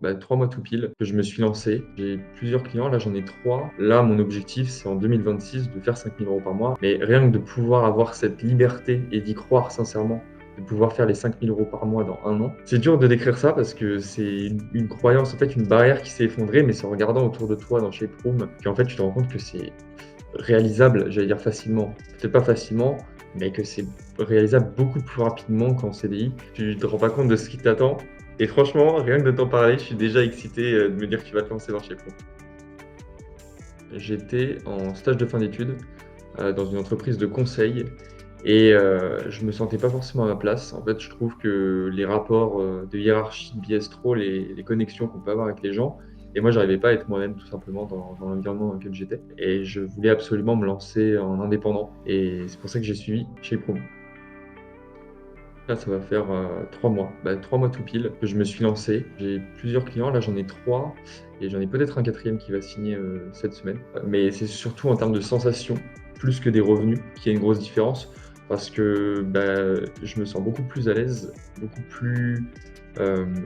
Bah, 3 mois tout pile que je me suis lancé. J'ai plusieurs clients, là j'en ai 3. Là, mon objectif, c'est en 2026 de faire 5 000 € par mois. Mais rien que de pouvoir avoir cette liberté et d'y croire sincèrement, de pouvoir faire les 5 000 € par mois dans 1 an. C'est dur de décrire ça parce que c'est une croyance, en fait, une barrière qui s'est effondrée, mais c'est en regardant autour de toi dans Shape Room qu'en fait tu te rends compte que c'est réalisable, j'allais dire facilement. Peut-être pas facilement, mais que c'est réalisable beaucoup plus rapidement qu'en CDI. Tu te rends pas compte de ce qui t'attend et franchement, rien que de t'en parler, je suis déjà excité, de me dire que tu vas te lancer dans Shape Room. J'étais en stage de fin d'études, dans une entreprise de conseil et je me sentais pas forcément à ma place. En fait, je trouve que les rapports, de hiérarchie biaisent trop les connexions qu'on peut avoir avec les gens et moi, j'arrivais pas à être moi-même tout simplement dans l'environnement dans lequel j'étais et je voulais absolument me lancer en indépendant et c'est pour ça que j'ai suivi chez Promo. Là, ça va faire, 3 mois, 3 mois tout pile que je me suis lancé. J'ai plusieurs clients, là j'en ai 3 et j'en ai peut-être un quatrième qui va signer, cette semaine. Mais c'est surtout en termes de sensations, plus que des revenus, qu'il y a une grosse différence parce que, je me sens beaucoup plus à l'aise, beaucoup plus,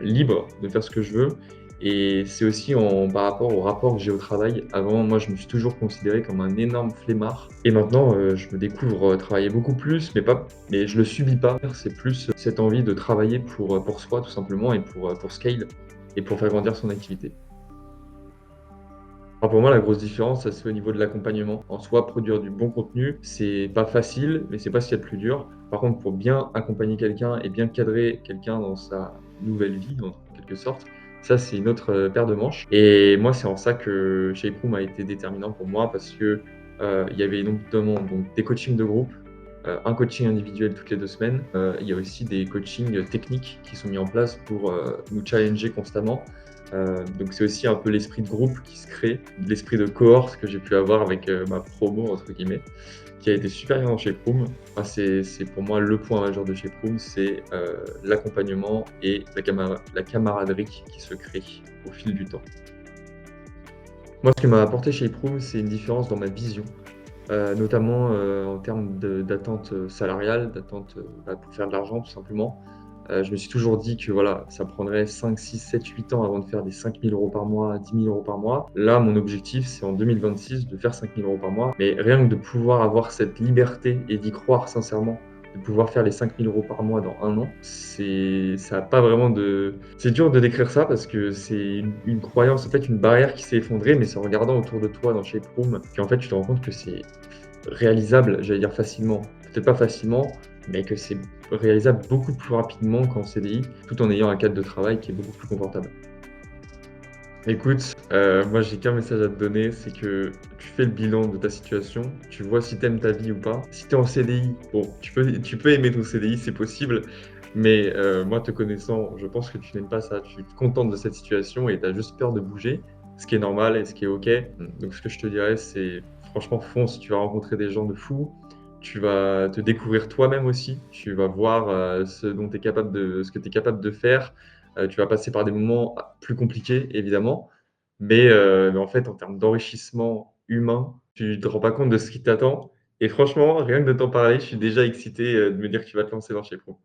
libre de faire ce que je veux et c'est aussi par rapport au rapport que j'ai au travail. Avant, moi, je me suis toujours considéré comme un énorme flemmard et maintenant, je me découvre, travailler beaucoup plus, mais je le subis pas. C'est plus cette envie de travailler pour soi tout simplement et pour scale et pour faire grandir son activité. Alors pour moi, la grosse différence, ça se fait au niveau de l'accompagnement. En soi, produire du bon contenu, c'est pas facile, mais c'est pas ce qu'il y a de plus dur. Par contre, pour bien accompagner quelqu'un et bien cadrer quelqu'un dans sa nouvelle vie, en quelque sorte, ça, c'est une autre, paire de manches et moi, c'est en ça que Shape Room a été déterminant pour moi parce que, il y avait notamment donc des coachings de groupe, un coaching individuel toutes les 2 semaines. Il y a aussi des coachings, techniques qui sont mis en place pour, nous challenger constamment. Donc c'est aussi un peu l'esprit de groupe qui se crée, l'esprit de cohorte que j'ai pu avoir avec, ma «promo» entre guillemets, qui a été super bien dans Shape Room. Enfin, c'est pour moi le point majeur de Shape Room, c'est, l'accompagnement et la camaraderie qui se crée au fil du temps. Moi, ce que m'a apporté Shape Room, c'est une différence dans ma vision, notamment, en termes d'attente, salariale, d'attente, pour faire de l'argent tout simplement. Je me suis toujours dit que voilà, ça prendrait 5, 6, 7, 8 ans avant de faire des 5 000 € par mois, 10 000 € par mois. Là, mon objectif, c'est en 2026 de faire 5 000 € par mois. Mais rien que de pouvoir avoir cette liberté et d'y croire sincèrement, de pouvoir faire les 5 000 € par mois dans 1 an, ça a pas vraiment de c'est dur de décrire ça parce que c'est une croyance, en fait, une barrière qui s'est effondrée, mais c'est en regardant autour de toi dans Shape Room qu'en fait, tu te rends compte que c'est réalisable, j'allais dire facilement. Peut-être pas facilement, mais que c'est réalisable beaucoup plus rapidement qu'en CDI, tout en ayant un cadre de travail qui est beaucoup plus confortable. Écoute, moi j'ai qu'un message à te donner, c'est que tu fais le bilan de ta situation, tu vois si tu aimes ta vie ou pas. Si tu es en CDI, bon, tu peux aimer ton CDI, c'est possible, mais moi te connaissant, je pense que tu n'aimes pas ça. Tu te contentes de cette situation et tu as juste peur de bouger, ce qui est normal et ce qui est OK. Donc ce que je te dirais, c'est franchement fonce, tu vas rencontrer des gens de fous, tu vas te découvrir toi-même aussi, tu vas voir, ce que tu es capable de faire. Tu vas passer par des moments plus compliqués évidemment, mais en fait, en termes d'enrichissement humain, tu te rends pas compte de ce qui t'attend et franchement, rien que de t'en parler, je suis déjà excité, de me dire que tu vas te lancer dans Chez Pro.